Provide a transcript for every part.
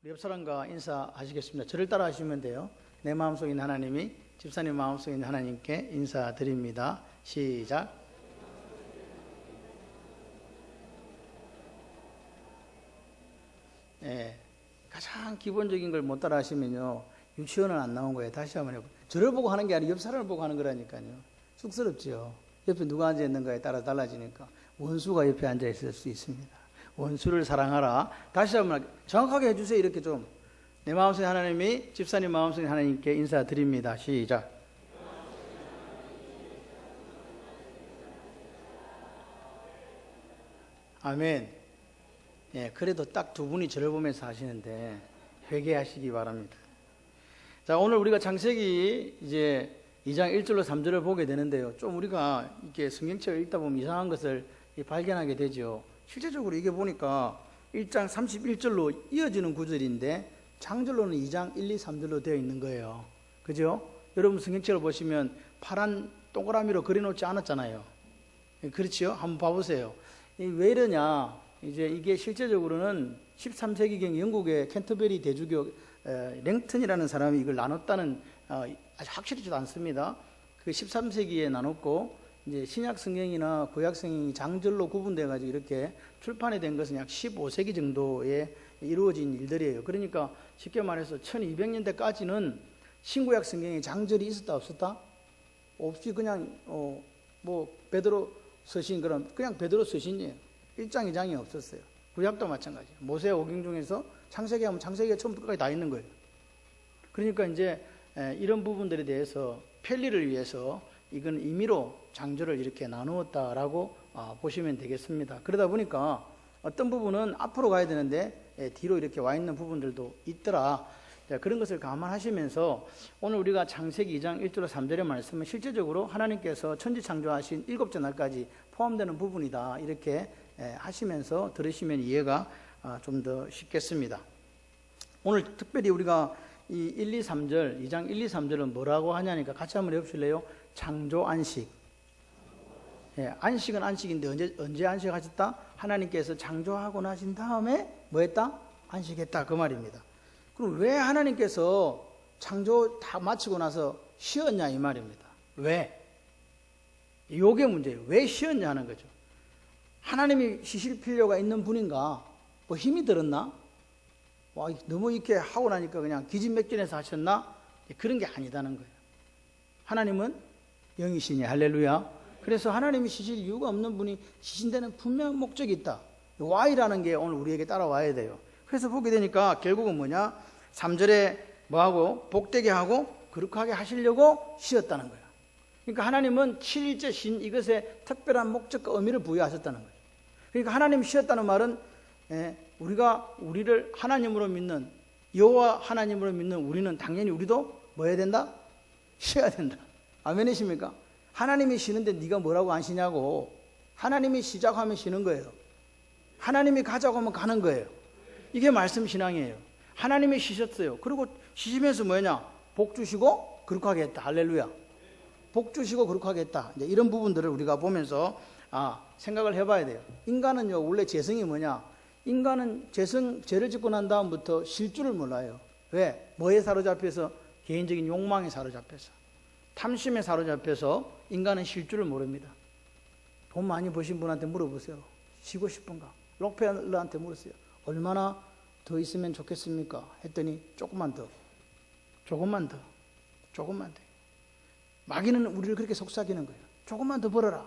옆 사람과 인사하시겠습니다. 저를 따라 하시면 돼요. 내 마음속에 있는 하나님이 집사님 마음속에 있는 하나님께 인사드립니다. 시작. 가장 기본적인 걸 못 따라 하시면요, 유치원은 안 나온 거예요. 다시 한번 해보세요. 저를 보고 하는 게 아니라 옆 사람을 보고 하는 거라니까요. 쑥스럽죠. 옆에 누가 앉아 있는가에 따라 달라지니까 원수가 옆에 앉아 있을 수 있습니다. 원수를 사랑하라. 다시 한번 정확하게 해주세요. 이렇게 좀. 내 마음속에 하나님이 집사님 마음속에 하나님께 인사드립니다. 시작. 아멘. 그래도 딱 두 분이 저를 보면서 하시는데 회개하시기 바랍니다. 자, 오늘 우리가 창세기 이제 2장 1절로 3절을 보게 되는데요. 좀 우리가 이렇게 성경책을 읽다 보면 이상한 것을 발견하게 되죠. 실제적으로 이게 보니까 1장 31절로 이어지는 구절인데 장절로는 2장 1, 2, 3절로 되어 있는 거예요. 그죠? 여러분 성경책을 보시면 파란 동그라미로 그려놓지 않았잖아요. 그렇지요? 한번 봐보세요. 왜 이러냐? 이제 이게 실제적으로는 13세기경 영국의 캔터베리 대주교 랭턴이라는 사람이 이걸 나눴다는 아주 확실하지도 않습니다. 그 13세기에 나눴고 이제 신약 성경이나 구약 성경이 장절로 구분돼 가지고 이렇게 출판이 된 것은 약 15세기 정도에 이루어진 일들이에요. 그러니까 쉽게 말해서 1200년대까지는 신구약 성경에 장절이 있었다 없었다? 없이 그냥 뭐 베드로 서신 그냥 베드로 서신이에요. 1장 2장이 없었어요. 구약도 마찬가지예요. 모세 오경 중에서 창세기 하면 창세기가 처음부터 끝까지 다 있는 거예요. 그러니까 이제 이런 부분들에 대해서 편리를 위해서 이건 임의로 장절을 이렇게 나누었다라고 보시면 되겠습니다. 그러다 보니까 어떤 부분은 앞으로 가야 되는데 뒤로 이렇게 와 있는 부분들도 있더라. 그런 것을 감안하시면서 오늘 우리가 창세기 2장 1절로 3절의 말씀은 실제적으로 하나님께서 천지 창조하신 7째 날까지 포함되는 부분이다. 이렇게 하시면서 들으시면 이해가 좀 더 쉽겠습니다. 오늘 특별히 우리가 이 1, 2, 3절, 2장 1, 2, 3절은 뭐라고 하냐니까 같이 한번 해보실래요? 창조 안식. 안식은 안식인데 언제 안식하셨다? 하나님께서 창조하고 나신 다음에 뭐 했다? 안식했다. 그 말입니다. 그럼 왜 하나님께서 창조 다 마치고 나서 쉬었냐 이 말입니다. 왜? 이게 문제예요. 왜 쉬었냐 하는 거죠. 하나님이 쉬실 필요가 있는 분인가? 뭐 힘이 들었나? 와, 너무 이렇게 하고 나니까 그냥 기진맥진해서 하셨나? 그런 게 아니다는 거예요. 하나님은 영이시니 할렐루야. 그래서 하나님이 쉬실 이유가 없는 분이 쉬신 데는 분명한 목적이 있다. Why라는 게 오늘 우리에게 따라와야 돼요. 그래서 보게 되니까 결국은 뭐냐? 3절에 뭐하고? 복되게 하고 거룩하게 하시려고 쉬었다는 거예요. 그러니까 하나님은 7일째 신 이것에 특별한 목적과 의미를 부여하셨다는 거예요. 그러니까 하나님 쉬었다는 말은 우리를 하나님으로 믿는 여호와 하나님으로 믿는 우리는 당연히 우리도 뭐 해야 된다? 쉬어야 된다. 아멘이십니까? 하나님이 쉬는데 네가 뭐라고 안 쉬냐고. 하나님이 쉬자고 하면 쉬는 거예요. 하나님이 가자고 하면 가는 거예요. 이게 말씀 신앙이에요. 하나님이 쉬셨어요. 그리고 쉬시면서 뭐냐? 복 주시고 거룩하게 했다. 할렐루야. 복 주시고 거룩하게 했다. 이제 이런 부분들을 우리가 보면서 생각을 해봐야 돼요. 인간은요 원래 재성이 뭐냐? 인간은 죄를 짓고 난 다음부터 쉴 줄을 몰라요. 왜? 뭐에 사로잡혀서? 개인적인 욕망에 사로잡혀서, 탐심에 사로잡혀서 인간은 쉴 줄을 모릅니다. 돈 많이 버신 분한테 물어보세요. 쉬고 싶은가? 록펠러한테 물었어요. 얼마나 더 있으면 좋겠습니까? 했더니 조금만 더. 마귀는 우리를 그렇게 속삭이는 거예요. 조금만 더 벌어라.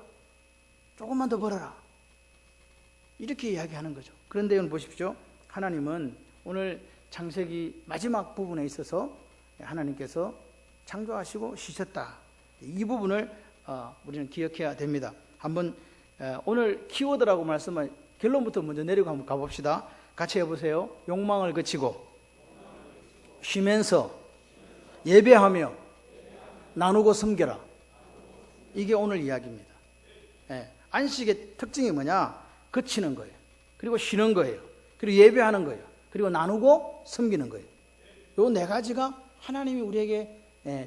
이렇게 이야기하는 거죠. 그런데 오늘 보십시오. 하나님은 오늘 창세기 마지막 부분에 있어서 하나님께서 창조하시고 쉬셨다. 이 부분을 우리는 기억해야 됩니다. 한번 오늘 키워드라고 말씀한 결론부터 먼저 내리고 한번 가봅시다. 같이 해보세요. 욕망을 그치고 쉬면서 예배하며 나누고 섬겨라. 이게 오늘 이야기입니다. 안식의 특징이 뭐냐? 그치는 거예요. 그리고 쉬는 거예요. 그리고 예배하는 거예요. 그리고 나누고 섬기는 거예요. 요 네 가지가 하나님이 우리에게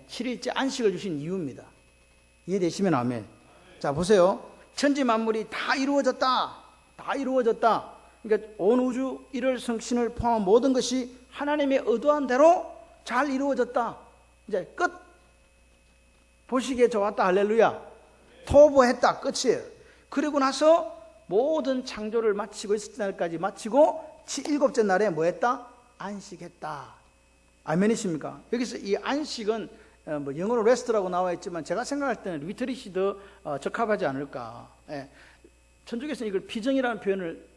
7일째 안식을 주신 이유입니다. 이해되시면 아멘. 자, 보세요. 천지 만물이 다 이루어졌다. 그러니까 온 우주, 일월 성신을 포함한 모든 것이 하나님의 의도한 대로 잘 이루어졌다. 이제 끝. 보시기에 좋았다. 할렐루야. 토부했다. 끝이에요. 그리고 나서 모든 창조를 마치고 있을 날까지 마치고 일곱째 날에 뭐 했다? 안식했다. 아멘이십니까? 여기서 이 안식은 뭐 영어로 레스트라고 나와 있지만 제가 생각할 때는 리트릿이 더 적합하지 않을까. 예. 천주교에서는 이걸 비정이라는 표현을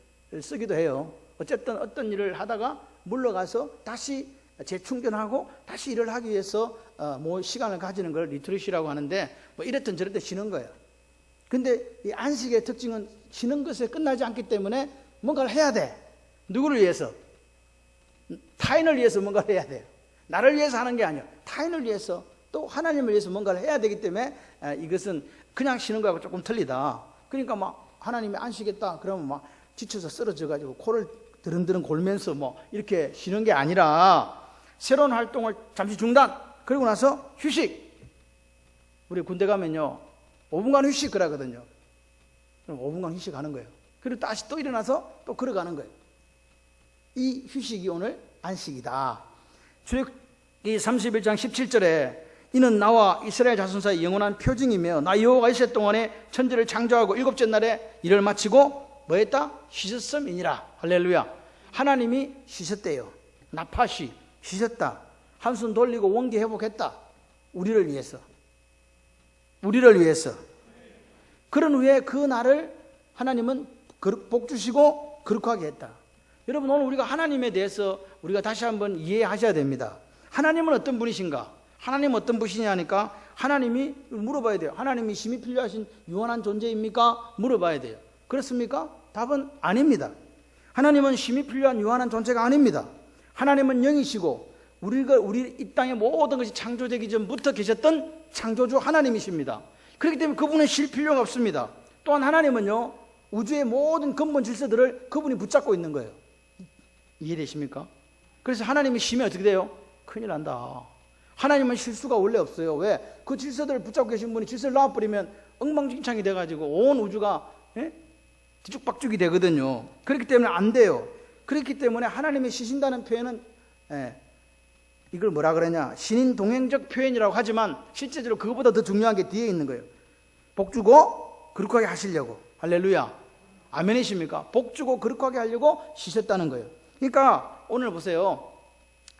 쓰기도 해요. 어쨌든 어떤 일을 하다가 물러가서 다시 재충전하고 다시 일을 하기 위해서 뭐 시간을 가지는 걸 리트릿이라고 하는데 뭐 이랬든 저랬든 쉬는 거예요. 근데 이 안식의 특징은 쉬는 것에 끝나지 않기 때문에 뭔가를 해야 돼. 누구를 위해서? 타인을 위해서 뭔가를 해야 돼요. 나를 위해서 하는 게 아니에요. 타인을 위해서 또 하나님을 위해서 뭔가를 해야 되기 때문에 이것은 그냥 쉬는 거하고 조금 틀리다. 그러니까 막 하나님이 안식했다 그러면 막 지쳐서 쓰러져 가지고 코를 드름드름 골면서 뭐 이렇게 쉬는 게 아니라 새로운 활동을 잠시 중단, 그리고 나서 휴식. 우리 군대 가면요 5분간 휴식 그러거든요. 그럼 5분간 휴식하는 거예요. 그리고 다시 또 일어나서 또 걸어가는 거예요. 이 휴식이 오늘 안식이다. 출애굽기 31장 17절에 이는 나와 이스라엘 자손 사이 영원한 표징이며 나 여호와가 이세 동안에 천지를 창조하고 일곱째 날에 일을 마치고 뭐 했다? 쉬셨음이니라. 할렐루야. 하나님이 쉬셨대요. 나파시 쉬셨다. 한숨 돌리고 원기 회복했다. 우리를 위해서. 우리를 위해서. 그런 후에 그 날을 하나님은 복 주시고 거룩하게 했다. 여러분 오늘 우리가 하나님에 대해서 우리가 다시 한번 이해하셔야 됩니다. 하나님은 어떤 분이신가? 하나님은 어떤 분이시냐 하니까 하나님이 물어봐야 돼요. 하나님이 심히 필요하신 유한한 존재입니까? 물어봐야 돼요. 그렇습니까? 답은 아닙니다. 하나님은 심히 필요한 유한한 존재가 아닙니다. 하나님은 영이시고 우리 이 땅의 모든 것이 창조되기 전부터 계셨던 창조주 하나님이십니다. 그렇기 때문에 그분은 쉴 필요가 없습니다. 또한 하나님은요 우주의 모든 근본 질서들을 그분이 붙잡고 있는 거예요. 이해되십니까? 그래서 하나님이 쉬면 어떻게 돼요? 큰일 난다. 하나님은 실수가 원래 없어요. 왜? 그 질서들을 붙잡고 계신 분이 질서를 놔버리면 엉망진창이 돼가지고 온 우주가 뒤죽박죽이 되거든요. 그렇기 때문에 안 돼요. 그렇기 때문에 하나님이 쉬신다는 표현은 이걸 뭐라 그러냐, 신인 동행적 표현이라고 하지만 실제적으로 그것보다 더 중요한 게 뒤에 있는 거예요. 복 주고 거룩하게 하시려고. 할렐루야. 아멘이십니까? 복 주고 거룩하게 하려고 쉬셨다는 거예요. 그러니까 오늘 보세요.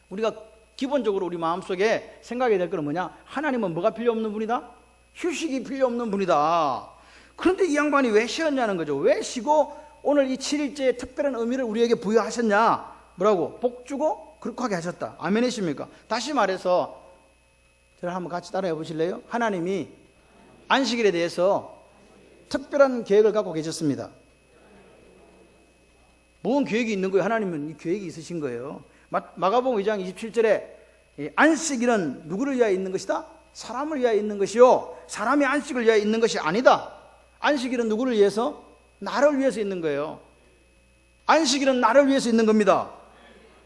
우리가 기본적으로 우리 마음속에 생각이 될 건 뭐냐? 하나님은 뭐가 필요 없는 분이다? 휴식이 필요 없는 분이다. 그런데 이 양반이 왜 쉬었냐는 거죠. 왜 쉬고 오늘 이 7일째의 특별한 의미를 우리에게 부여하셨냐? 뭐라고? 복 주고 거룩하게 하셨다. 아멘이십니까? 다시 말해서 저를 한번 같이 따라해 보실래요? 하나님이 안식일에 대해서 특별한 계획을 갖고 계셨습니다. 뭔 계획이 있는 거예요? 하나님은 이 계획이 있으신 거예요. 마가복음 2장 27절에 안식일은 누구를 위하여 있는 것이다? 사람을 위하여 있는 것이요 사람이 안식을 위하여 있는 것이 아니다. 안식일은 누구를 위해서? 나를 위해서 있는 거예요. 안식일은 나를 위해서 있는 겁니다.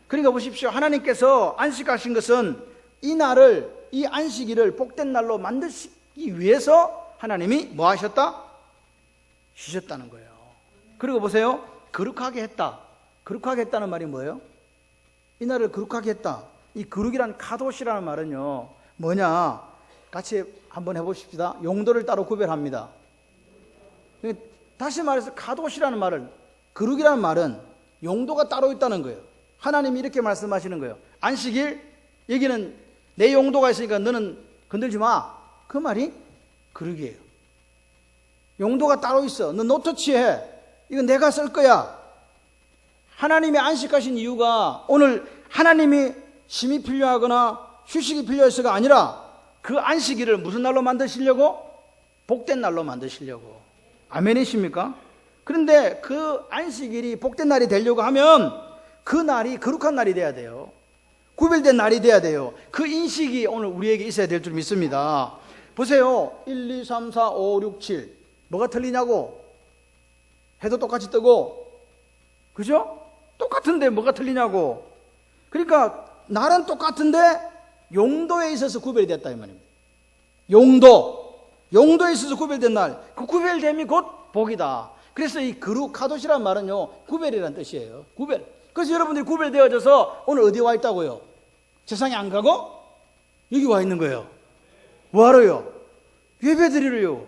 그러니까 보십시오. 하나님께서 안식하신 것은 이 날을, 이 안식일을 복된 날로 만드시기 위해서 하나님이 뭐 하셨다? 쉬셨다는 거예요. 그리고 보세요. 거룩하게 했다. 거룩하게 했다는 말이 뭐예요? 이 날을 거룩하게 했다. 이 거룩이란 카도시라는 말은요 뭐냐, 같이 한번 해보십시다. 용도를 따로 구별합니다. 다시 말해서 카도시라는 말은, 거룩이라는 말은 용도가 따로 있다는 거예요. 하나님이 이렇게 말씀하시는 거예요. 안식일, 여기는 내 용도가 있으니까 너는 건들지 마. 그 말이 거룩이에요. 용도가 따로 있어. 너 노터치해. 이건 내가 쓸 거야. 하나님이 안식하신 이유가 오늘 하나님이 쉼이 필요하거나 휴식이 필요해서가 아니라 그 안식일을 무슨 날로 만드시려고? 복된 날로 만드시려고. 아멘이십니까? 그런데 그 안식일이 복된 날이 되려고 하면 그 날이 거룩한 날이 돼야 돼요. 구별된 날이 돼야 돼요. 그 인식이 오늘 우리에게 있어야 될 줄 믿습니다. 보세요. 1, 2, 3, 4, 5, 6, 7 뭐가 틀리냐고? 해도 똑같이 뜨고, 그죠? 똑같은데 뭐가 틀리냐고. 그러니까 날은 똑같은데 용도에 있어서 구별이 됐다 이 말입니다. 용도에 있어서 구별된 날, 그 구별됨이 곧 복이다. 그래서 이 거룩 카도시란 말은요 구별이라는 뜻이에요. 구별. 그래서 여러분들이 구별되어져서 오늘 어디에 와 있다고요? 세상에 안 가고 여기 와 있는 거예요. 뭐하러요? 예배드리러요.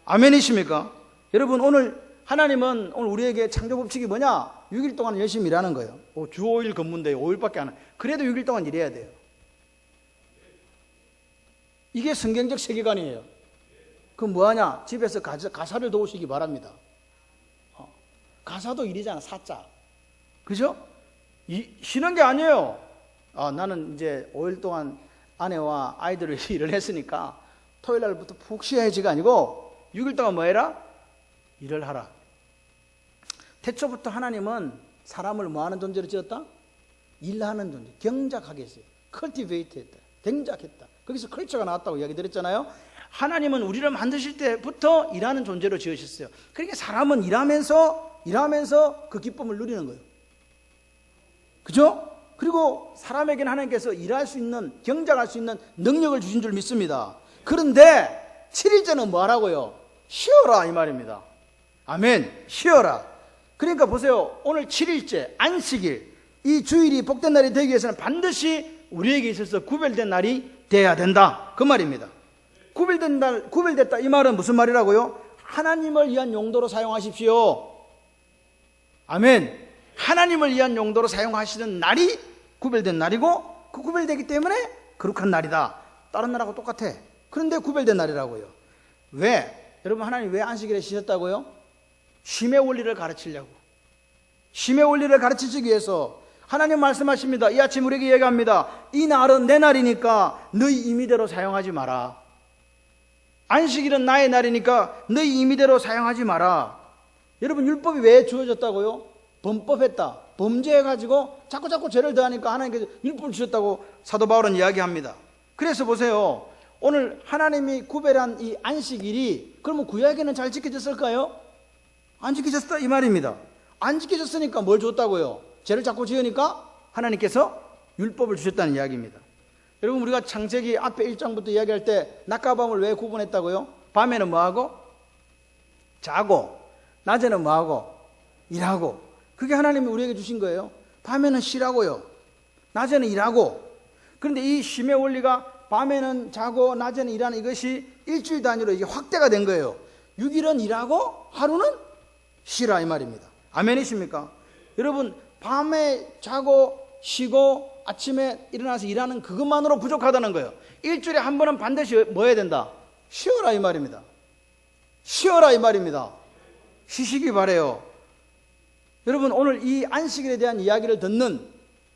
아멘이십니까? 여러분, 오늘 하나님은 오늘 우리에게 창조 법칙이 뭐냐? 6일 동안 열심히 일하는 거예요. 주 5일 근무인데 5일밖에 안 해. 그래도 6일 동안 일해야 돼요. 이게 성경적 세계관이에요. 그럼 뭐하냐? 집에서 가사를 도우시기 바랍니다. 가사도 일이잖아, 사자. 그죠? 쉬는 게 아니에요. 나는 이제 5일 동안 아내와 아이들을 일을 했으니까 토요일 날부터 푹 쉬어야지가 아니고 6일 동안 뭐 해라? 일을 하라. 태초부터 하나님은 사람을 뭐 하는 존재로 지었다? 일하는 존재, 경작하게 했어요. cultivate 했다. 경작했다. 거기서 컬처가 나왔다고 이야기 드렸잖아요. 하나님은 우리를 만드실 때부터 일하는 존재로 지으셨어요. 그러니까 사람은 일하면서 그 기쁨을 누리는 거예요. 그죠? 그리고 사람에게는 하나님께서 일할 수 있는, 경작할 수 있는 능력을 주신 줄 믿습니다. 그런데 7일째는 뭐 하라고요? 쉬어라 이 말입니다. 아멘. 쉬어라. 그러니까 보세요. 오늘 7일째 안식일, 이 주일이 복된 날이 되기 위해서는 반드시 우리에게 있어서 구별된 날이 돼야 된다 그 말입니다. 구별됐다 이 말은 무슨 말이라고요? 하나님을 위한 용도로 사용하십시오. 아멘. 하나님을 위한 용도로 사용하시는 날이 구별된 날이고, 그 구별되기 때문에 거룩한 날이다. 다른 날하고 똑같아. 그런데 구별된 날이라고요. 왜? 여러분, 하나님 왜 안식일에 쉬셨다고요? 쉼의 원리를 가르치려고. 쉼의 원리를 가르치기 위해서 하나님 말씀하십니다. 이 아침 우리에게 얘기합니다. 이 날은 내 날이니까 너희 임의대로 사용하지 마라. 안식일은 나의 날이니까 너희 임의대로 사용하지 마라. 여러분, 율법이 왜 주어졌다고요? 범법했다, 범죄해가지고 자꾸 죄를 더하니까 하나님께서 율법을 주셨다고 사도 바울은 이야기합니다. 그래서 보세요. 오늘 하나님이 구별한 이 안식일이 그러면 구약에는 잘 지켜졌을까요? 안 지켜졌다 이 말입니다. 안 지켜졌으니까 뭘 줬다고요? 죄를 자꾸 지으니까 하나님께서 율법을 주셨다는 이야기입니다. 여러분, 우리가 창세기 앞에 1장부터 이야기할 때 낮과 밤을 왜 구분했다고요? 밤에는 뭐하고? 자고, 낮에는 뭐하고? 일하고. 그게 하나님이 우리에게 주신 거예요. 밤에는 쉬라고요, 낮에는 일하고. 그런데 이 쉼의 원리가 밤에는 자고 낮에는 일하는 이것이 일주일 단위로 이게 확대가 된 거예요. 6일은 일하고 하루는 쉬라 이 말입니다. 아멘이십니까? 여러분, 밤에 자고 쉬고 아침에 일어나서 일하는 그것만으로 부족하다는 거예요. 일주일에 한 번은 반드시 뭐 해야 된다? 쉬어라 이 말입니다. 쉬어라 이 말입니다. 쉬시기 바래요. 여러분, 오늘 이 안식일에 대한 이야기를 듣는,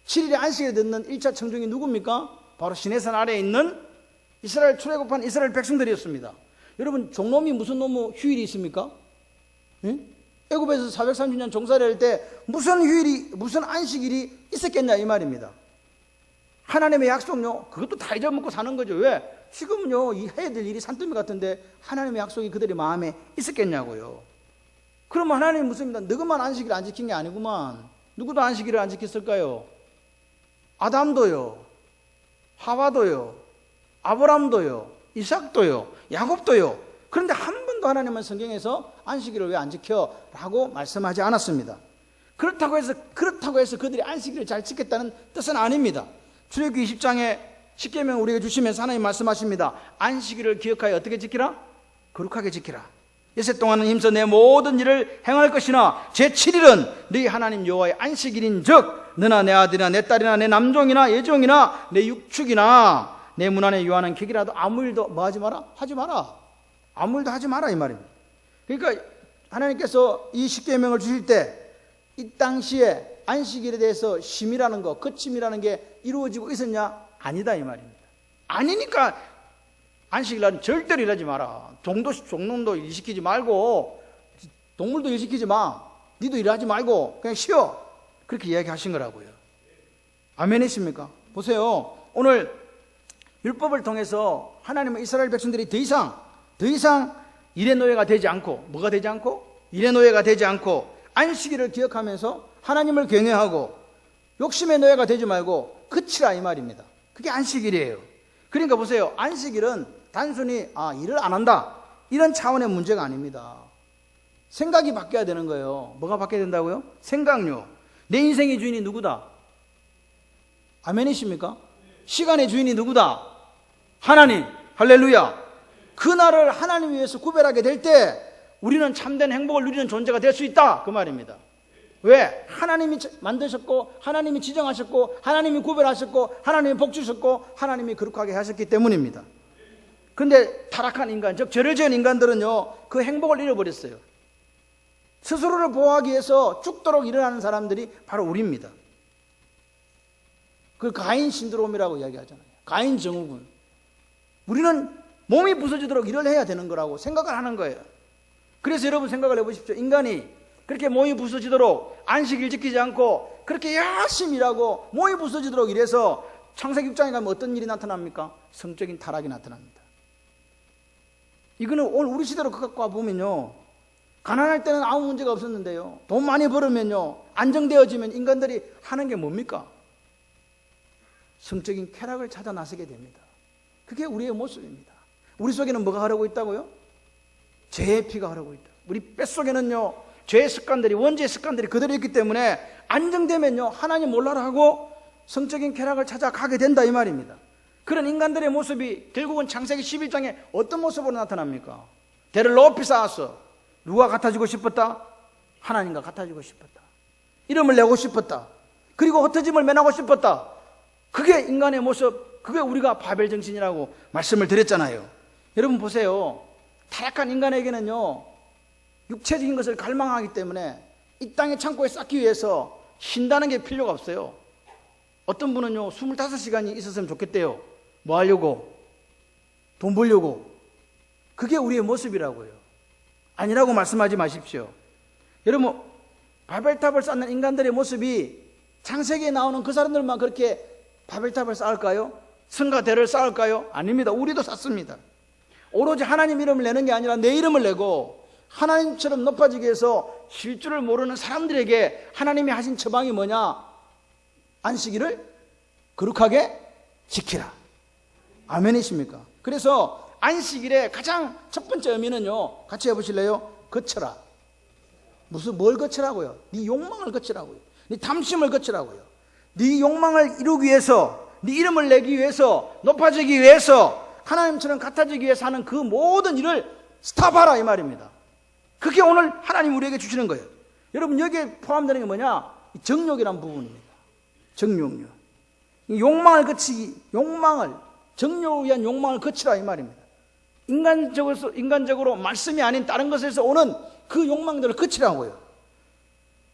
7일의 안식일에 듣는 1차 청중이 누굽니까? 바로 시내산 아래에 있는 이스라엘 출애굽한 이스라엘 백성들이었습니다. 여러분, 종놈이 무슨 놈의 휴일이 있습니까? 응? 애굽에서 430년 종살이할 때 무슨 휴일이, 무슨 안식일이 있었겠냐 이 말입니다. 하나님의 약속요, 그것도 다 잊어먹고 사는 거죠. 왜? 지금은요, 이 해야 될 일이 산더미 같은데 하나님의 약속이 그들의 마음에 있었겠냐고요. 그러면 하나님이 묻습니다. 너희만 안식일을 안 지킨 게 아니구만. 누구도 안식일을 안 지켰을까요? 아담도요, 하와도요, 아브람도요, 이삭도요, 야곱도요. 그런데 한 번도 하나님은 성경에서 안식일을 왜 안 지켜? 라고 말씀하지 않았습니다. 그렇다고 해서 그들이 안식일을 잘 지켰다는 뜻은 아닙니다. 출애굽기 20장에 십계명 우리에게 주시면서 하나님 말씀하십니다. 안식일을 기억하여 어떻게 지키라? 거룩하게 지키라. 이세 동안은 힘써 내 모든 일을 행할 것이나 제7일은 너희 하나님 여호와의 안식일인 즉 너나 내 아들이나 내 딸이나 내 남종이나 여종이나 내 육축이나 내 문 안에 유하는 객이라도 아무 일도 뭐 하지 마라? 하지 마라. 아무 일도 하지 마라 이 말입니다. 그러니까 하나님께서 이 십계명을 주실 때 이 당시에 안식일에 대해서 쉼이라는 거, 거침이라는 게 이루어지고 있었냐? 아니다 이 말입니다. 아니니까 안식일날은 절대로 일하지 마라. 종놈도 일시키지 말고 동물도 일시키지 마. 니도 일하지 말고 그냥 쉬어. 그렇게 이야기하신 거라고요. 아멘이십니까? 보세요. 오늘 율법을 통해서 하나님은 이스라엘 백성들이 더 이상 일의 노예가 되지 않고, 뭐가 되지 않고? 일의 노예가 되지 않고 안식일을 기억하면서 하나님을 경외하고 욕심의 노예가 되지 말고 그치라 이 말입니다. 그게 안식일이에요. 그러니까 보세요. 안식일은 단순히 일을 안 한다 이런 차원의 문제가 아닙니다. 생각이 바뀌어야 되는 거예요. 뭐가 바뀌어야 된다고요? 생각요. 내 인생의 주인이 누구다? 아멘이십니까? 시간의 주인이 누구다? 하나님. 할렐루야. 그날을 하나님 위해서 구별하게 될 때 우리는 참된 행복을 누리는 존재가 될 수 있다, 그 말입니다. 왜? 하나님이 만드셨고 하나님이 지정하셨고 하나님이 구별하셨고 하나님이 복 주셨고 하나님이 거룩하게 하셨기 때문입니다. 근데 타락한 인간, 즉 죄를 지은 인간들은요, 그 행복을 잃어버렸어요. 스스로를 보호하기 위해서 죽도록 일어나는 사람들이 바로 우리입니다. 그 가인 신드롬이라고 이야기하잖아요. 가인 증후군. 우리는 몸이 부서지도록 일을 해야 되는 거라고 생각을 하는 거예요. 그래서 여러분 생각을 해보십시오. 인간이 그렇게 몸이 부서지도록 안식일 지키지 않고 그렇게 열심히 일하고 몸이 부서지도록 일해서 창세기 6장에 가면 어떤 일이 나타납니까? 성적인 타락이 나타납니다. 이거는 오늘 우리 시대로 갖고 와보면요, 가난할 때는 아무 문제가 없었는데요, 돈 많이 벌으면요, 안정되어지면 인간들이 하는 게 뭡니까? 성적인 쾌락을 찾아 나서게 됩니다. 그게 우리의 모습입니다. 우리 속에는 뭐가 흐르고 있다고요? 죄의 피가 흐르고 있다. 우리 뱃속에는요, 죄의 습관들이, 원죄의 습관들이 그대로 있기 때문에 안정되면요, 하나님 몰라라 하고 성적인 쾌락을 찾아가게 된다, 이 말입니다. 그런 인간들의 모습이 결국은 창세기 11장에 어떤 모습으로 나타납니까? 대를 높이 쌓았어. 누가 같아지고 싶었다? 하나님과 같아지고 싶었다. 이름을 내고 싶었다. 그리고 흩어짐을 면하고 싶었다. 그게 인간의 모습, 그게 우리가 바벨 정신이라고 말씀을 드렸잖아요. 여러분 보세요. 타락한 인간에게는요, 육체적인 것을 갈망하기 때문에 이 땅의 창고에 쌓기 위해서 쉰다는 게 필요가 없어요. 어떤 분은요, 25시간이 있었으면 좋겠대요. 뭐 하려고? 돈 벌려고. 그게 우리의 모습이라고요. 아니라고 말씀하지 마십시오. 여러분, 바벨탑을 쌓는 인간들의 모습이 창세기에 나오는 그 사람들만 그렇게 바벨탑을 쌓을까요? 성과 대를 쌓을까요? 아닙니다. 우리도 쌓습니다. 오로지 하나님 이름을 내는 게 아니라 내 이름을 내고 하나님처럼 높아지기 위해서 쉴 줄을 모르는 사람들에게 하나님이 하신 처방이 뭐냐? 안식일을 거룩하게 지키라. 아멘이십니까? 그래서 안식일의 가장 첫 번째 의미는요, 같이 해보실래요? 거쳐라. 뭘 거치라고요? 네 욕망을 거치라고요. 네 탐심을 거치라고요. 네 욕망을 이루기 위해서, 네 이름을 내기 위해서, 높아지기 위해서, 하나님처럼 같아지기 위해서 하는 그 모든 일을 스탑하라, 이 말입니다. 그게 오늘 하나님 우리에게 주시는 거예요. 여러분, 여기에 포함되는 게 뭐냐? 정욕이란 부분입니다. 정욕요. 욕망을 거치기, 정욕을 위한 욕망을 거치라, 이 말입니다. 인간적으로 말씀이 아닌 다른 것에서 오는 그 욕망들을 거치라고요.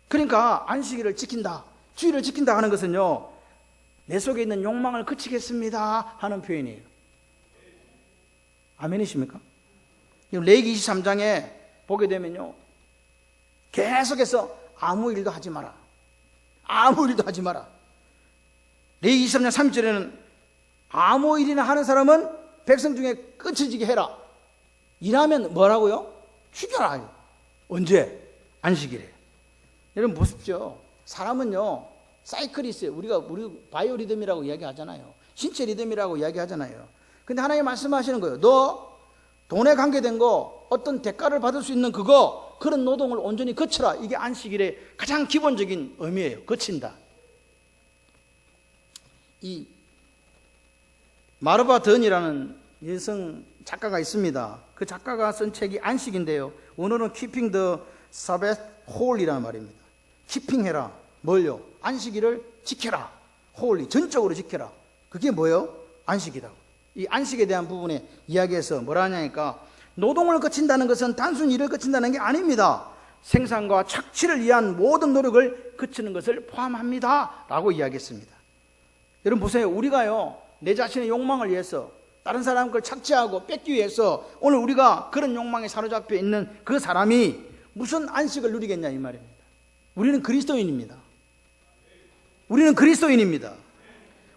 그러니까 안식일을 지킨다, 주일을 지킨다 하는 것은요, 내 속에 있는 욕망을 거치겠습니다 하는 표현이에요. 아멘이십니까? 레위기 23장에 보게 되면요, 계속해서 아무 일도 하지 마라. 아무 일도 하지 마라. 레위기 23장 3절에는 아무 일이나 하는 사람은 백성 중에 끝이지게 해라. 일하면 뭐라고요? 죽여라. 언제? 안식일에. 여러분 보십시오. 사람은요, 사이클이 있어요. 우리 바이오 리듬이라고 이야기하잖아요. 신체 리듬이라고 이야기하잖아요. 근데 하나님 말씀하시는 거예요. 너 돈에 관계된 거, 어떤 대가를 받을 수 있는 그런 노동을 온전히 거쳐라. 이게 안식일의 가장 기본적인 의미예요. 거친다. 이 마르바 던이라는 여성 작가가 있습니다. 그 작가가 쓴 책이 안식인데요, 원어는 Keeping the Sabbath Holy라는 말입니다. 키핑해라. 뭘요? 안식일을 지켜라. Holy, 전적으로 지켜라. 그게 뭐예요? 안식이다. 이 안식에 대한 부분에 이야기해서 뭐라 하냐니까, 노동을 거친다는 것은 단순히 일을 거친다는 게 아닙니다. 생산과 착취를 위한 모든 노력을 거치는 것을 포함합니다 라고 이야기했습니다. 여러분 보세요. 우리가요, 내 자신의 욕망을 위해서, 다른 사람 걸 착취하고 뺏기 위해서 오늘 우리가 그런 욕망에 사로잡혀 있는 그 사람이 무슨 안식을 누리겠냐, 이 말입니다. 우리는 그리스도인입니다. 우리는 그리스도인입니다.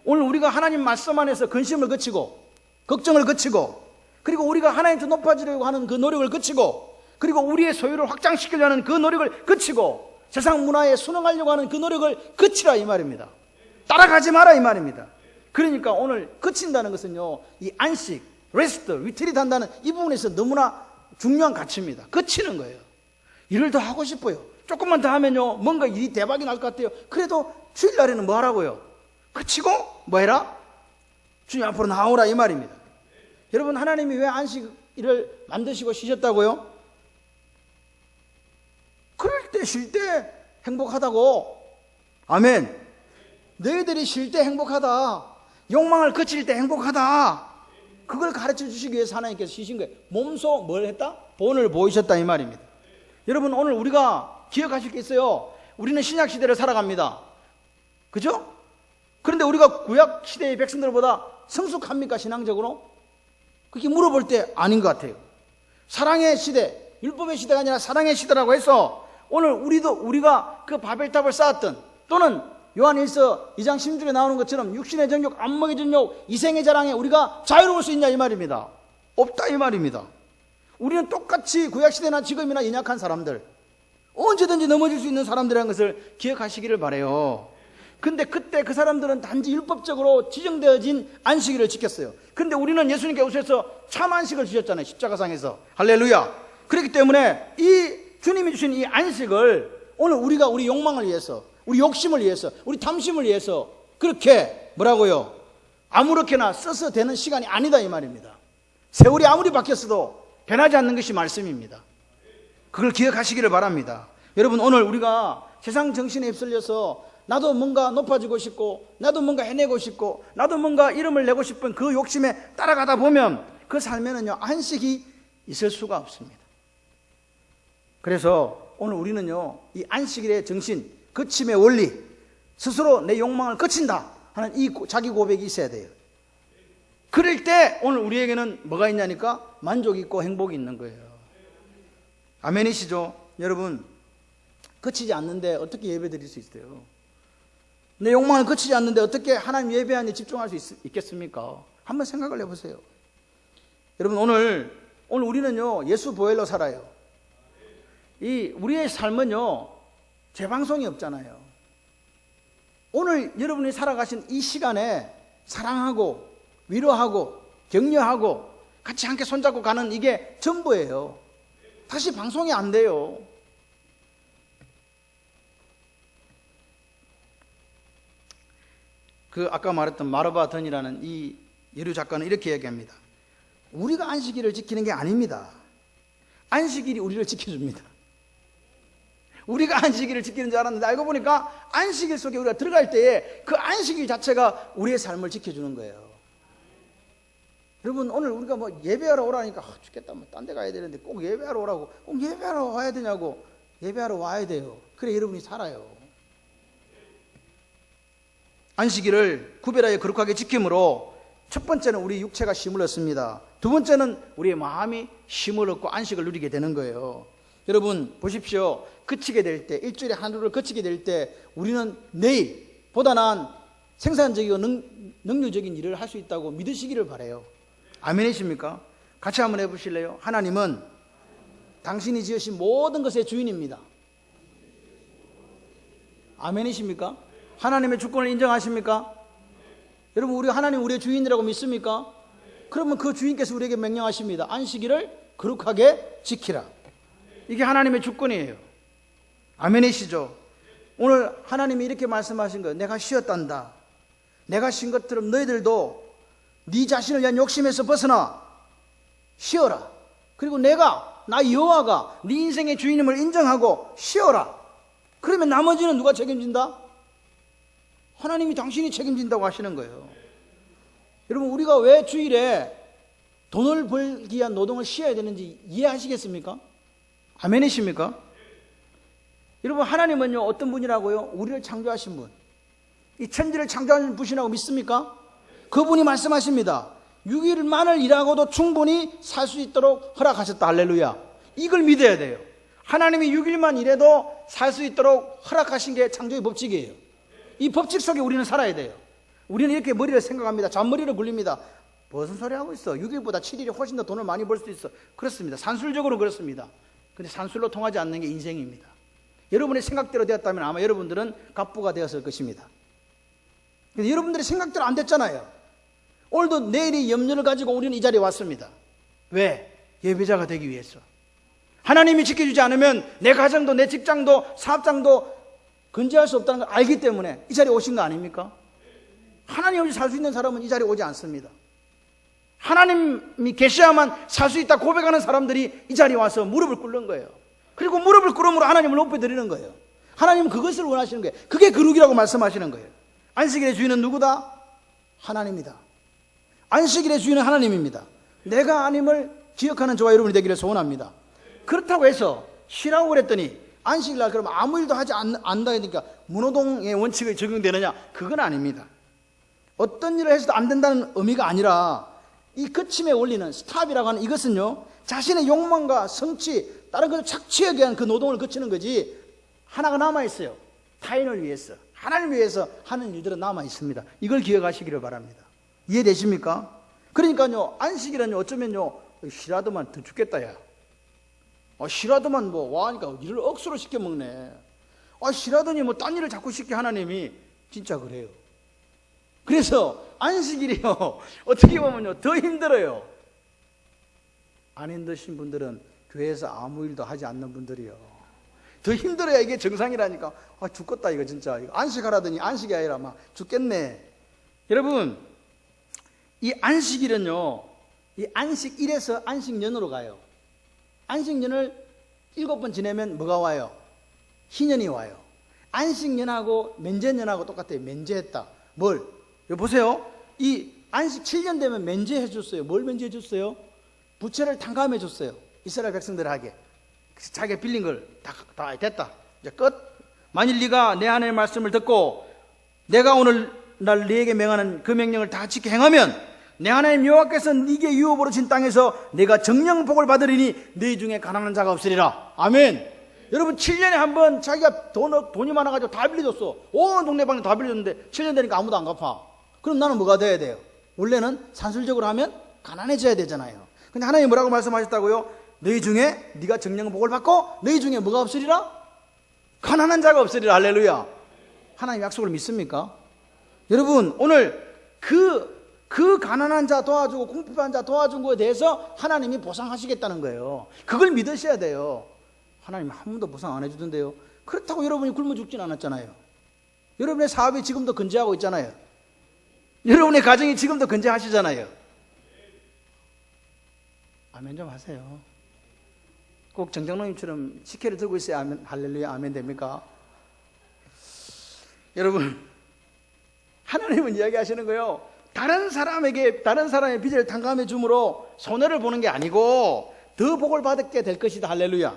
오늘 우리가 하나님 말씀 안에서 근심을 거치고 걱정을 거치고, 그리고 우리가 하나님 더 높아지려고 하는 그 노력을 거치고, 그리고 우리의 소유를 확장시키려는 그 노력을 거치고, 세상 문화에 순응하려고 하는 그 노력을 거치라, 이 말입니다. 따라가지 마라, 이 말입니다. 그러니까 오늘 거친다는 것은요, 이 안식, 레스트, 리트릿 한다는 이 부분에서 너무나 중요한 가치입니다. 거치는 거예요. 일을 더 하고 싶어요. 조금만 더 하면요 뭔가 일이 대박이 날 것 같아요. 그래도 주일날에는 뭐 하라고요? 그치고 뭐 해라? 주님 앞으로 나오라 이 말입니다. 여러분, 하나님이 왜 안식일을 만드시고 쉬셨다고요? 그럴 때 쉴 때 행복하다고. 아멘. 너희들이 쉴 때 행복하다, 욕망을 그칠 때 행복하다, 그걸 가르쳐 주시기 위해서 하나님께서 쉬신 거예요. 몸소 뭘 했다? 본을 보이셨다 이 말입니다. 여러분, 오늘 우리가 기억하실 게 있어요. 우리는 신약 시대를 살아갑니다. 그죠? 그런데 우리가 구약 시대의 백성들보다 성숙합니까, 신앙적으로? 그렇게 물어볼 때 아닌 것 같아요. 사랑의 시대, 율법의 시대가 아니라 사랑의 시대라고 해서 오늘 우리가 그 바벨탑을 쌓았던, 또는 요한일서 2장 16절에 나오는 것처럼 육신의 정욕, 안목의 정욕, 이생의 자랑에 우리가 자유로울 수 있냐 이 말입니다. 없다 이 말입니다. 우리는 똑같이 구약시대나 지금이나 연약한 사람들, 언제든지 넘어질 수 있는 사람들이라는 것을 기억하시기를 바라요. 근데 그때 그 사람들은 단지 율법적으로 지정되어진 안식일을 지켰어요. 근데 우리는 예수님께 오셔서 참 안식을 주셨잖아요, 십자가상에서. 할렐루야. 그렇기 때문에 이 주님이 주신 이 안식을 오늘 우리가 우리 욕망을 위해서, 우리 욕심을 위해서, 우리 탐심을 위해서 그렇게 뭐라고요? 아무렇게나 써서 되는 시간이 아니다 이 말입니다. 세월이 아무리 바뀌었어도 변하지 않는 것이 말씀입니다. 그걸 기억하시기를 바랍니다. 여러분, 오늘 우리가 세상 정신에 휩쓸려서 나도 뭔가 높아지고 싶고, 나도 뭔가 해내고 싶고, 나도 뭔가 이름을 내고 싶은 그 욕심에 따라가다 보면 그 삶에는요 안식이 있을 수가 없습니다. 그래서 오늘 우리는요 이 안식일의 정신, 그침의 원리, 스스로 내 욕망을 그친다 하는 이 자기 고백이 있어야 돼요. 그럴 때 오늘 우리에게는 뭐가 있냐니까 만족이 있고 행복이 있는 거예요. 아멘이시죠? 여러분, 그치지 않는데 어떻게 예배 드릴 수 있어요? 내 욕망을 그치지 않는데 어떻게 하나님 예배하는 데 집중할 수 있겠습니까? 한번 생각을 해보세요. 여러분, 오늘 우리는요 예수 보혈로 살아요. 우리의 삶은요 재방송이 없잖아요. 오늘 여러분이 살아가신 이 시간에 사랑하고 위로하고 격려하고 같이 함께 손잡고 가는 이게 전부예요. 다시 방송이 안 돼요. 아까 말했던 마르바 던이라는 이 여류 작가는 이렇게 얘기합니다. 우리가 안식일을 지키는 게 아닙니다. 안식일이 우리를 지켜줍니다. 우리가 안식일을 지키는 줄 알았는데 알고 보니까 안식일 속에 우리가 들어갈 때에 그 안식일 자체가 우리의 삶을 지켜주는 거예요. 여러분, 오늘 우리가 뭐 예배하러 오라니까 죽겠다, 뭐 딴 데 가야 되는데 꼭 예배하러 오라고, 꼭 예배하러 와야 되냐고. 예배하러 와야 돼요. 그래 여러분이 살아요. 안식일을 구별하여 거룩하게 지킴으로 첫 번째는 우리 육체가 쉼을 얻습니다. 두 번째는 우리의 마음이 쉼을 얻고 안식을 누리게 되는 거예요. 여러분 보십시오. 그치게 될 때, 일주일에 하루를 거치게 될 때 우리는 내일 보다 나은 생산적이고 능률적인 일을 할 수 있다고 믿으시기를 바라요. 아멘이십니까? 같이 한번 해보실래요? 하나님은 당신이 지으신 모든 것의 주인입니다. 아멘이십니까? 하나님의 주권을 인정하십니까? 여러분, 우리 하나님 우리의 주인이라고 믿습니까? 그러면 그 주인께서 우리에게 명령하십니다. 안식일을 거룩하게 지키라. 이게 하나님의 주권이에요. 아멘이시죠? 오늘 하나님이 이렇게 말씀하신 거예요. 내가 쉬었단다. 내가 쉰 것처럼 너희들도 네 자신을 위한 욕심에서 벗어나 쉬어라. 그리고 나 여호와가 네 인생의 주인임을 인정하고 쉬어라. 그러면 나머지는 누가 책임진다? 하나님이 당신이 책임진다고 하시는 거예요. 여러분, 우리가 왜 주일에 돈을 벌기 위한 노동을 쉬어야 되는지 이해하시겠습니까? 아멘이십니까? 여러분, 하나님은요 어떤 분이라고요? 우리를 창조하신 분, 이 천지를 창조하신 분이라고 믿습니까? 그분이 말씀하십니다. 6일만을 일하고도 충분히 살 수 있도록 허락하셨다. 할렐루야. 이걸 믿어야 돼요. 하나님이 6일만 일해도 살 수 있도록 허락하신 게 창조의 법칙이에요. 이 법칙 속에 우리는 살아야 돼요. 우리는 이렇게 머리를 생각합니다. 잔머리를 굴립니다. 무슨 소리 하고 있어? 6일보다 7일이 훨씬 더 돈을 많이 벌 수 있어. 그렇습니다. 산술적으로 그렇습니다. 근데 산술로 통하지 않는 게 인생입니다. 여러분의 생각대로 되었다면 아마 여러분들은 갑부가 되었을 것입니다. 근데 여러분들의 생각대로 안 됐잖아요. 오늘도 내일이 염려를 가지고 우리는 이 자리에 왔습니다. 왜? 예배자가 되기 위해서. 하나님이 지켜주지 않으면 내 가정도 내 직장도 사업장도 건재할 수 없다는 걸 알기 때문에 이 자리에 오신 거 아닙니까? 하나님 없이 살 수 있는 사람은 이 자리에 오지 않습니다. 하나님이 계셔야만 살 수 있다 고백하는 사람들이 이 자리에 와서 무릎을 꿇는 거예요. 그리고 무릎을 꿇음으로 하나님을 높여드리는 거예요. 하나님은 그것을 원하시는 거예요. 그게 거룩이라고 말씀하시는 거예요. 안식일의 주인은 누구다? 하나님이다. 안식일의 주인은 하나님입니다. 내가 하나님을 기억하는 저와 여러분이 되기를 소원합니다. 그렇다고 해서 쉬라고 그랬더니 안식일날 그러면 아무 일도 하지 않는다 하니까 문호동의 원칙이 적용되느냐? 그건 아닙니다. 어떤 일을 해서도 안 된다는 의미가 아니라 이 거침의 원리는 스탑이라고 하는 이것은요, 자신의 욕망과 성취, 다른 것을 착취하기 위한 그 노동을 거치는 거지, 하나가 남아있어요. 타인을 위해서, 하나님을 위해서 하는 일들은 남아있습니다. 이걸 기억하시기를 바랍니다. 이해되십니까? 그러니까요, 안식일은요, 어쩌면요, 싫어하더만 더 죽겠다, 야. 싫어하더만 와하니까 일을 억수로 시켜 먹네. 싫어하더니 딴 일을 자꾸 시켜 하나님이. 진짜 그래요. 그래서 안식일이요, 어떻게 보면요, 더 힘들어요. 안 힘드신 분들은 교회에서 아무 일도 하지 않는 분들이요, 더 힘들어야 이게 정상이라니까. 죽겠다 이거 진짜. 이거 안식하라더니 안식이 아니라 막 죽겠네. 여러분, 이 안식일은요, 이 안식일에서 안식년으로 가요. 안식년을 7번 지내면 뭐가 와요? 희년이 와요. 안식년하고 면제년하고 똑같아요. 면제했다. 뭘? 여기 보세요. 이 안식 7년 되면 면제해 줬어요. 뭘 면제해 줬어요? 부채를 탕감해 줬어요. 이스라엘 백성들에게. 자기가 빌린 걸 다 됐다. 이제 끝. 만일 네가 내 하나님의 말씀을 듣고 내가 오늘 날 네게 명하는 그 명령을 다 지켜 행하면 내 하나님 여호와께서 네게 유업으로 진 땅에서 내가 정령 복을 받으리니 네 중에 가난한 자가 없으리라. 아멘. 여러분, 7년에 한 번 자기가 돈이 많아가지고 다 빌려줬어. 온 동네방네 다 빌려줬는데 7년 되니까 아무도 안 갚아. 그럼 나는 뭐가 돼야 돼요? 원래는 산술적으로 하면 가난해져야 되잖아요. 근데 하나님이 뭐라고 말씀하셨다고요? 너희 중에 네가 정령 복을 받고 너희 중에 뭐가 없으리라? 가난한 자가 없으리라. 할렐루야. 하나님 약속을 믿습니까? 여러분, 오늘 그 가난한 자 도와주고 궁핍한 자 도와준 거에 대해서 하나님이 보상하시겠다는 거예요. 그걸 믿으셔야 돼요. 하나님 한 번도 보상 안 해주던데요. 그렇다고 여러분이 굶어 죽진 않았잖아요. 여러분의 사업이 지금도 건재하고 있잖아요. 여러분의 가정이 지금도 건재하시잖아요. 아멘 좀 하세요. 꼭 정장로님처럼 식혜를 들고 있어야 아멘, 할렐루야 아멘 됩니까? 여러분, 하나님은 이야기하시는 거예요. 다른 사람의 빚을 탕감해 줌으로 손해를 보는 게 아니고 더 복을 받게 될 것이다. 할렐루야.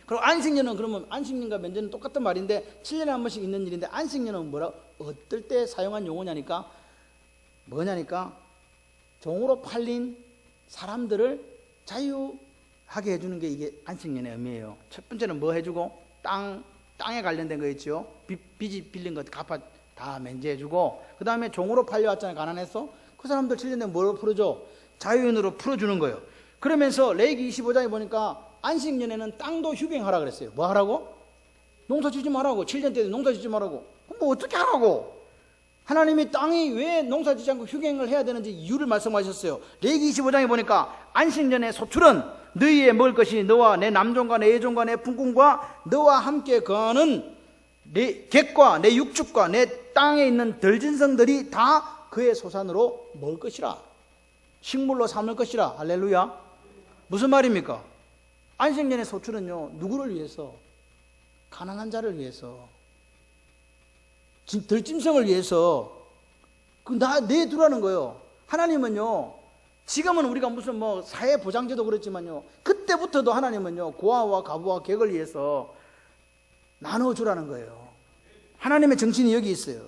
그리고 안식년은, 그러면 안식년과 면제는 똑같은 말인데 7년에 한 번씩 있는 일인데, 안식년은 어떨 때 사용한 용어냐니까, 뭐냐니까, 종으로 팔린 사람들을 자유하게 해주는 게 이게 안식년의 의미예요. 첫 번째는 뭐 해주고? 땅에 관련된 거 있죠. 빚이 빌린 것 갚아 다 면제해주고, 그 다음에 종으로 팔려왔잖아요. 가난해서. 그 사람들 7년 되면 뭘 풀어줘? 자유인으로 풀어주는 거예요. 그러면서 레위기 25장에 보니까 안식년에는 땅도 휴경하라 그랬어요. 뭐 하라고? 농사 짓지 말라고. 7년 때는 농사 짓지 말라고. 뭐 어떻게 하라고? 하나님이 땅이 왜 농사 짓지 않고 휴경을 해야 되는지 이유를 말씀하셨어요. 레위기 25장에 보니까 안식년의 소출은 너희의 먹을 것이 너와 내 남종과 내 여종과 내 품꾼과 너와 함께 거하는 내 객과 내 육축과 내 땅에 있는 들짐승들이 다 그의 소산으로 먹을 것이라. 식물로 삼을 것이라. 할렐루야. 무슨 말입니까? 안식년의 소출은요, 누구를 위해서? 가난한 자를 위해서, 들짐승을 위해서 내두라는 거예요. 하나님은요, 지금은 우리가 무슨 사회보장제도 그렇지만요, 그때부터도 하나님은요, 고아와 가부와 객을 위해서 나눠주라는 거예요. 하나님의 정신이 여기 있어요.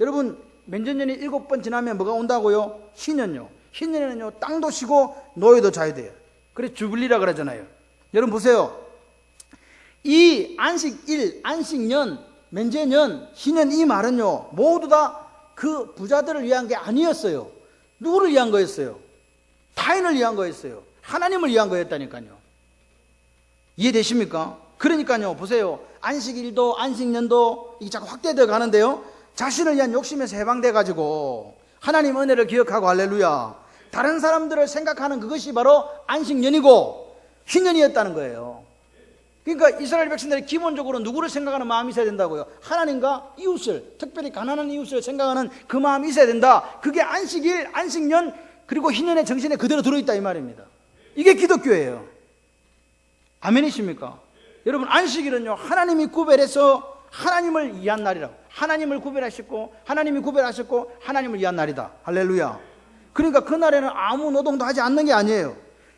여러분, 면전년이 7번 지나면 뭐가 온다고요? 희년요. 희년에는요, 땅도 쉬고 노예도 자유돼요. 그래서 주빌리라 그러잖아요. 여러분 보세요. 이 안식일, 안식년, 면제년, 희년, 이 말은요, 모두 다 그 부자들을 위한 게 아니었어요. 누구를 위한 거였어요? 타인을 위한 거였어요. 하나님을 위한 거였다니까요. 이해되십니까? 그러니까요, 보세요. 안식일도 안식년도 이게 자꾸 확대되어 가는데요, 자신을 위한 욕심에서 해방돼 가지고 하나님 은혜를 기억하고, 할렐루야, 다른 사람들을 생각하는 그것이 바로 안식년이고, 희년이었다는 거예요. 그러니까 이스라엘 백성들이 기본적으로 누구를 생각하는 마음이 있어야 된다고요? 하나님과 이웃을, 특별히 가난한 이웃을 생각하는 그 마음이 있어야 된다. 그게 안식일, 안식년, 그리고 희년의 정신에 그대로 들어있다 이 말입니다. 이게 기독교예요. 아멘이십니까? 여러분, 안식일은요, 하나님이 구별해서 하나님을 위한 날이라고. 하나님을 구별하셨고, 하나님이 구별하셨고, 하나님을 위한 날이다. 할렐루야. 그러니까 그날에는 아무 노동도 하지 않는 게 아니에요.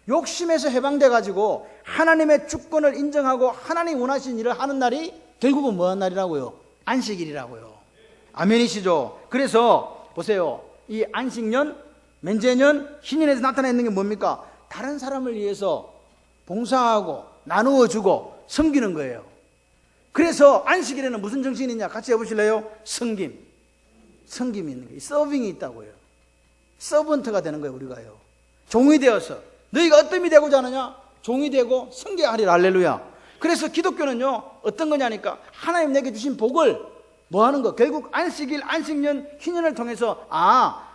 욕심에서 해방돼가지고 하나님의 주권을 인정하고 하나님이 원하신 일을 하는 날이 결국은 뭐한 날이라고요? 안식일이라고요. 아멘이시죠? 그래서 보세요. 이 안식년, 면제년, 희년에서 나타나 있는 게 뭡니까? 다른 사람을 위해서 봉사하고 나누어주고 섬기는 거예요. 그래서 안식일에는 무슨 정신이 있냐? 같이 해보실래요? 섬김이 있는 거예요. 서빙이 있다고요. 서번트가 되는 거예요. 우리가요. 종이 되어서 너희가 어떤 이 되고자 하느냐? 종이 되고 섬겨하리라. 할렐루야. 그래서 기독교는요, 어떤 거냐니까 하나님 내게 주신 복을 뭐 하는 거? 결국 안식일, 안식년, 희년을 통해서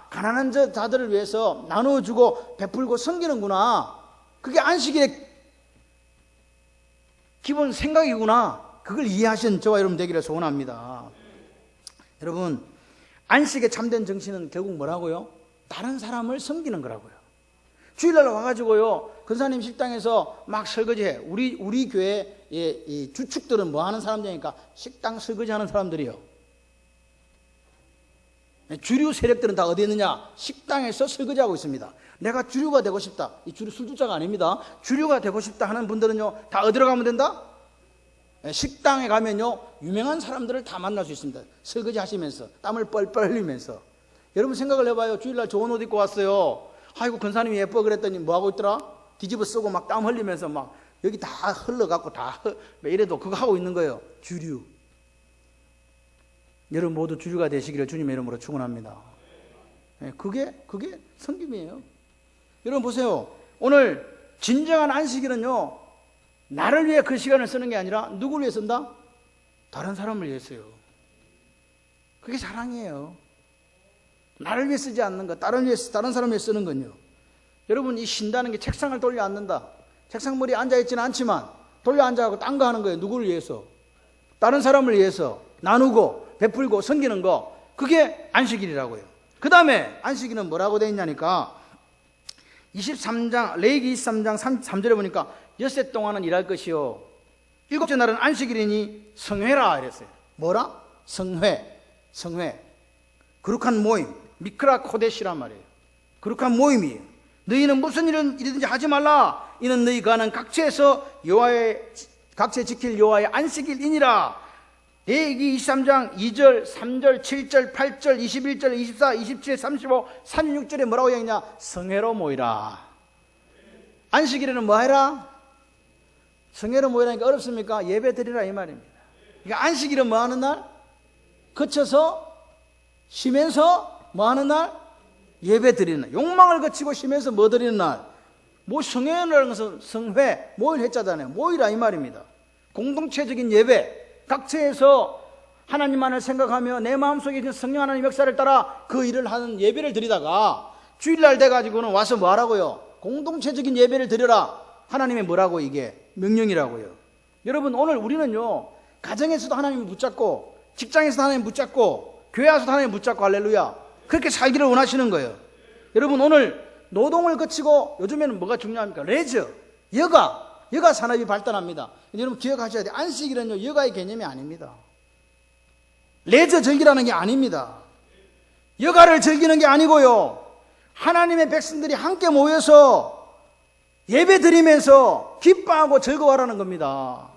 가난한 자들을 위해서 나누어주고 베풀고 섬기는구나. 그게 안식일의 기본 생각이구나. 그걸 이해하신 저와 여러분 되기를 소원합니다. 여러분, 안식의 참된 정신은 결국 뭐라고요? 다른 사람을 섬기는 거라고요. 주일날 와가지고요, 근사님 식당에서 막 설거지해. 우리 교회 이 주축들은 뭐 하는 사람들이니까 식당 설거지하는 사람들이요. 주류 세력들은 다 어디 있느냐? 식당에서 설거지하고 있습니다. 내가 주류가 되고 싶다. 이 주류 술주자가 아닙니다. 주류가 되고 싶다 하는 분들은요, 다 어디로 가면 된다? 식당에 가면요, 유명한 사람들을 다 만날 수 있습니다. 설거지 하시면서 땀을 뻘뻘 흘리면서. 여러분 생각을 해봐요. 주일날 좋은 옷 입고 왔어요. 아이고 근사님이 예뻐 그랬더니 뭐하고 있더라? 뒤집어 쓰고 막 땀 흘리면서 막 여기 다 흘러갖고 다 이래도 그거 하고 있는 거예요. 주류. 여러분 모두 주류가 되시기를 주님의 이름으로 축원합니다. 그게 섬김이에요. 여러분 보세요. 오늘 진정한 안식일은요, 나를 위해 그 시간을 쓰는 게 아니라 누구를 위해 쓴다? 다른 사람을 위해서요. 그게 사랑이에요. 나를 위해 쓰지 않는 것, 다른 사람을 위해 쓰는 건요. 여러분, 이 쉰다는 게 책상을 돌려 앉는다. 책상 머리에 앉아있지는 않지만 돌려 앉아갖고 딴 거 하는 거예요. 누구를 위해서? 다른 사람을 위해서 나누고 베풀고 섬기는 거. 그게 안식일이라고요. 그 다음에 안식일은 뭐라고 되어 있냐니까 23장 레위기 23장 3절에 보니까 엿새 동안은 일할 것이요 일곱째 날은 안식일이니 성회라 이랬어요. 뭐라? 성회. 거룩한 모임, 미크라 코데시란 말이에요. 거룩한 모임이에요. 너희는 무슨 일이든지 하지 말라. 이는 너희가 하는 각처에서 각처에 지킬 여호와의 안식일이니라. 레위기 23장 2절, 3절, 7절, 8절, 21절, 24, 27, 35, 36절에 뭐라고 얘기하냐? 성회로 모이라. 안식일에는 뭐 해라? 성회로 모이라니까 어렵습니까? 예배 드리라 이 말입니다. 그러니까 안식일은 뭐 하는 날? 그쳐서 쉬면서 뭐 하는 날? 예배 드리는 날. 욕망을 거치고 쉬면서 뭐 드리는 날? 뭐 성회라는 것은 성회, 모일 했잖아요. 모이라 이 말입니다. 공동체적인 예배. 각처에서 하나님만을 생각하며 내 마음속에 있는 성령 하나님 역사를 따라 그 일을 하는 예배를 드리다가 주일날 돼가지고는 와서 뭐 하라고요? 공동체적인 예배를 드려라. 하나님의 뭐라고? 이게 명령이라고요. 여러분 오늘 우리는요, 가정에서도 하나님을 붙잡고 직장에서도 하나님 붙잡고 교회 와서도 하나님 붙잡고 할렐루야 그렇게 살기를 원하시는 거예요. 여러분 오늘 노동을 거치고 요즘에는 뭐가 중요합니까? 레저, 여가 산업이 발달합니다. 여러분 기억하셔야 돼요. 안식일은요, 여가의 개념이 아닙니다. 레저 즐기라는 게 아닙니다. 여가를 즐기는 게 아니고요, 하나님의 백성들이 함께 모여서 예배 드리면서 기뻐하고 즐거워하라는 겁니다.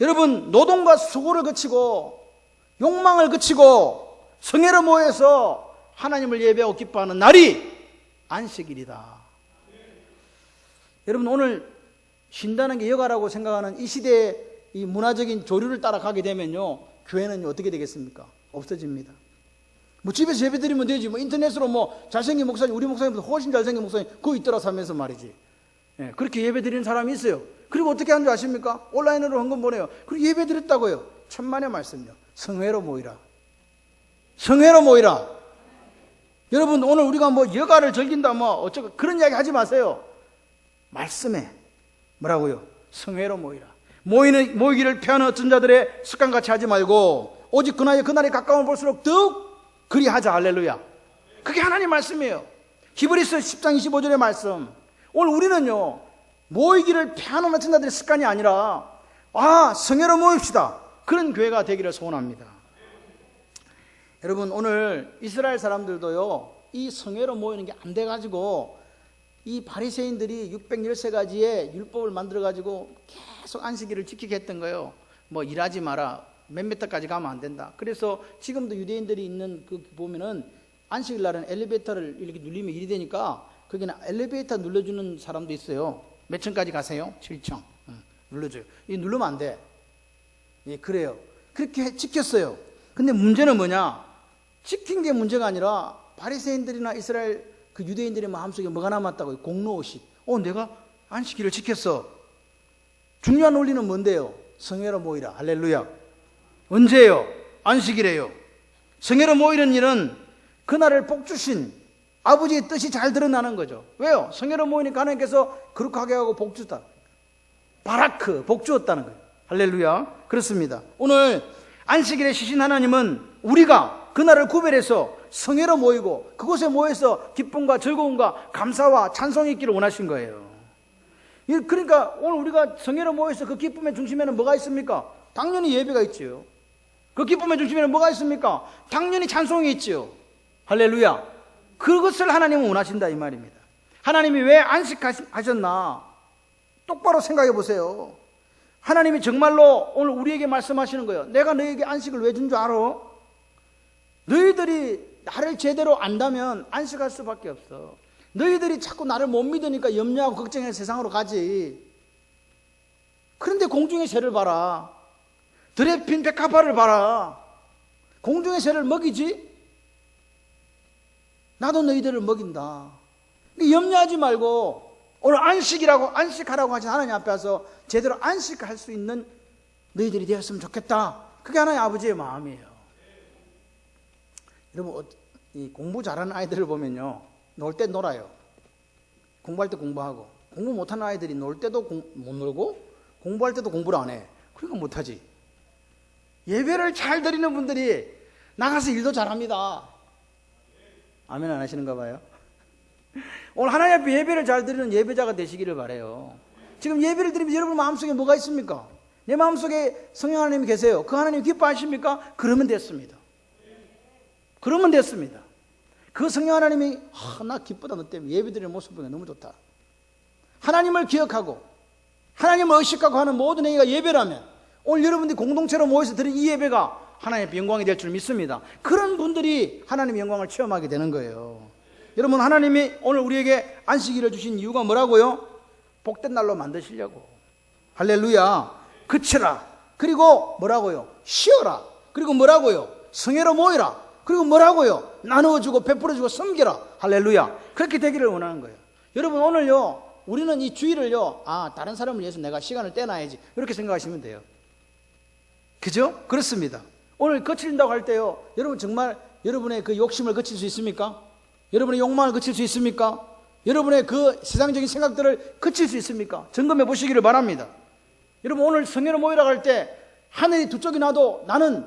여러분 노동과 수고를 거치고 욕망을 거치고 성회로 모여서 하나님을 예배하고 기뻐하는 날이 안식일이다. 여러분 오늘 쉰다는 게 여가라고 생각하는 이 시대의 이 문화적인 조류를 따라가게 되면요, 교회는 어떻게 되겠습니까? 없어집니다. 뭐 집에서 예배 드리면 되지, 뭐 인터넷으로 뭐 잘생긴 목사님, 우리 목사님보다 훨씬 잘생긴 목사님 그거 있더라 하면서 말이지. 그렇게 예배 드리는 사람이 있어요. 그리고 어떻게 하는 줄 아십니까? 온라인으로 헌금 보내요. 그리고 예배 드렸다고요. 천만의 말씀요. 성회로 모이라. 성회로 모이라. 여러분 오늘 우리가 뭐 여가를 즐긴다 뭐 어쩌고 그런 이야기 하지 마세요. 말씀에 뭐라고요? 성회로 모이라. 모이기를 피하는 어떤 자들의 습관같이 하지 말고 오직 그날이 가까운 볼수록 더욱 그리하자. 할렐루야. 그게 하나님 말씀이에요. 히브리서 10장 25절의 말씀. 오늘 우리는요, 모이기를 피하는 어떤 자들의 습관이 아니라 성회로 모입시다. 그런 교회가 되기를 소원합니다. 여러분, 오늘 이스라엘 사람들도요, 이 성회로 모이는 게 안 돼가지고 이 바리새인들이 613가지의 율법을 만들어가지고 계속 안식일을 지키게 했던 거예요. 뭐 일하지 마라, 몇 미터까지 가면 안 된다. 그래서 지금도 유대인들이 있는 그 보면은 안식일 날은 엘리베이터를 이렇게 눌리면 일이 되니까 거기는 엘리베이터 눌러주는 사람도 있어요. 몇 층까지 가세요? 7층. 눌러줘요. 이 누르면 안 돼. 예, 그래요. 그렇게 지켰어요. 근데 문제는 뭐냐? 지킨 게 문제가 아니라 바리새인들이나 이스라엘 그 유대인들의 마음속에 뭐가 남았다고요? 공로의식. 내가 안식일을 지켰어. 중요한 원리는 뭔데요? 성회로 모이라. 할렐루야. 언제예요? 안식일이에요. 성회로 모이는 일은 그날을 복주신 아버지의 뜻이 잘 드러나는 거죠. 왜요? 성회로 모이니까 하나님께서 거룩하게 하고 복주다. 바라크, 복주었다는 거예요. 할렐루야. 그렇습니다. 오늘 안식일에 쉬신 하나님은 우리가 그날을 구별해서 성회로 모이고 그곳에 모여서 기쁨과 즐거움과 감사와 찬송이 있기를 원하신 거예요. 그러니까 오늘 우리가 성회로 모여서 그 기쁨의 중심에는 뭐가 있습니까? 당연히 예배가 있지요. 그 기쁨의 중심에는 뭐가 있습니까? 당연히 찬송이 있지요. 할렐루야. 그것을 하나님은 원하신다 이 말입니다. 하나님이 왜 안식하셨나? 똑바로 생각해 보세요. 하나님이 정말로 오늘 우리에게 말씀하시는 거예요. 내가 너에게 안식을 왜 준 줄 알아? 너희들이 나를 제대로 안다면 안식할 수밖에 없어. 너희들이 자꾸 나를 못 믿으니까 염려하고 걱정해서 세상으로 가지. 그런데 공중의 새를 봐라. 들에 핀 백합화를 봐라. 공중의 새를 먹이지? 나도 너희들을 먹인다. 염려하지 말고 오늘 안식하라고 하신 하나님 앞에 와서 제대로 안식할 수 있는 너희들이 되었으면 좋겠다. 그게 하나님 아버지의 마음이에요. 여러분, 이 공부 잘하는 아이들을 보면요, 놀 때 놀아요. 공부할 때 공부하고. 공부 못하는 아이들이 놀 때도 못 놀고 공부할 때도 공부를 안 해. 그러니까 못하지. 예배를 잘 드리는 분들이 나가서 일도 잘합니다. 아멘 안 하시는가 봐요. 오늘 하나님 앞에 예배를 잘 드리는 예배자가 되시기를 바라요. 지금 예배를 드리면 여러분 마음속에 뭐가 있습니까? 내 마음속에 성령 하나님이 계세요. 그 하나님 기뻐하십니까? 그러면 됐습니다. 그러면 됐습니다. 그 성령 하나님이 나 기쁘다 너 때문에 예배 드리는 모습 보니까 너무 좋다. 하나님을 기억하고 하나님을 의식하고 하는 모든 행위가 예배라면 오늘 여러분들이 공동체로 모여서 드린 이 예배가 하나님의 영광이 될 줄 믿습니다. 그런 분들이 하나님의 영광을 체험하게 되는 거예요. 여러분, 하나님이 오늘 우리에게 안식일을 주신 이유가 뭐라고요? 복된 날로 만드시려고. 할렐루야. 그치라. 그리고 뭐라고요? 쉬어라. 그리고 뭐라고요? 성회로 모이라. 그리고 뭐라고요? 나누어주고 베풀어주고 섬기라. 할렐루야. 그렇게 되기를 원하는 거예요. 여러분, 오늘요, 우리는 이 주일을요, 다른 사람을 위해서 내가 시간을 떼놔야지, 이렇게 생각하시면 돼요. 그죠? 그렇습니다. 오늘 거친다고 할 때요, 여러분 정말 여러분의 그 욕심을 거칠 수 있습니까? 여러분의 욕망을 거칠 수 있습니까? 여러분의 그 세상적인 생각들을 거칠 수 있습니까? 점검해 보시기를 바랍니다. 여러분, 오늘 성회로 모이라고 할 때 하늘이 두 쪽이 나도 나는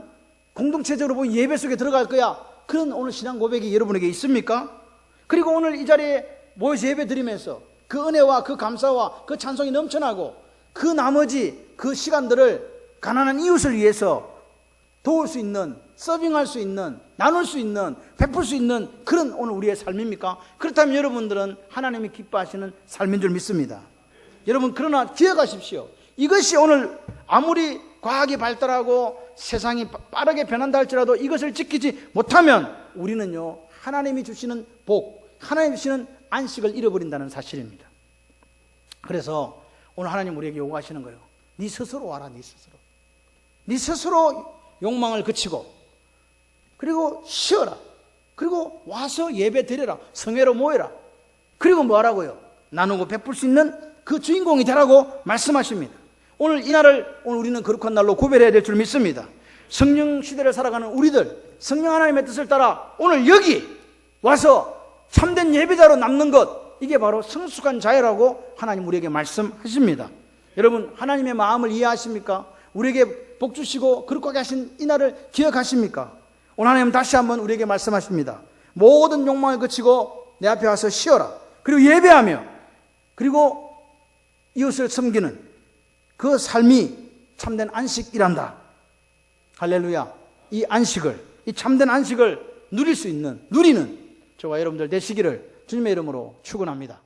공동체적으로 보인 예배 속에 들어갈 거야, 그런 오늘 신앙 고백이 여러분에게 있습니까? 그리고 오늘 이 자리에 모여서 예배 드리면서 그 은혜와 그 감사와 그 찬송이 넘쳐나고 그 나머지 그 시간들을 가난한 이웃을 위해서 도울 수 있는, 서빙할 수 있는, 나눌 수 있는, 베풀 수 있는 그런 오늘 우리의 삶입니까? 그렇다면 여러분들은 하나님이 기뻐하시는 삶인 줄 믿습니다. 여러분, 그러나 기억하십시오. 이것이 오늘 아무리 과학이 발달하고 세상이 빠르게 변한다 할지라도 이것을 지키지 못하면 우리는요, 하나님이 주시는 복, 하나님이 주시는 안식을 잃어버린다는 사실입니다. 그래서 오늘 하나님 우리에게 요구하시는 거예요. 네 스스로 와라. 네 스스로. 네 스스로 욕망을 그치고 그리고 쉬어라. 그리고 와서 예배 드려라. 성회로 모여라. 그리고 뭐하라고요? 나누고 베풀 수 있는 그 주인공이 되라고 말씀하십니다. 오늘 이 날을 오늘 우리는 거룩한 날로 구별해야 될 줄 믿습니다. 성령 시대를 살아가는 우리들, 성령 하나님의 뜻을 따라 오늘 여기 와서 참된 예배자로 남는 것, 이게 바로 성숙한 자유라고 하나님 우리에게 말씀하십니다. 여러분, 하나님의 마음을 이해하십니까? 우리에게 복 주시고 거룩하게 하신 이 날을 기억하십니까? 오늘 하나님 다시 한번 우리에게 말씀하십니다. 모든 욕망을 그치고 내 앞에 와서 쉬어라. 그리고 예배하며, 그리고 이웃을 섬기는 그 삶이 참된 안식이란다. 할렐루야. 이 안식을, 이 참된 안식을 누리는 저와 여러분들 되시기를 주님의 이름으로 축원합니다.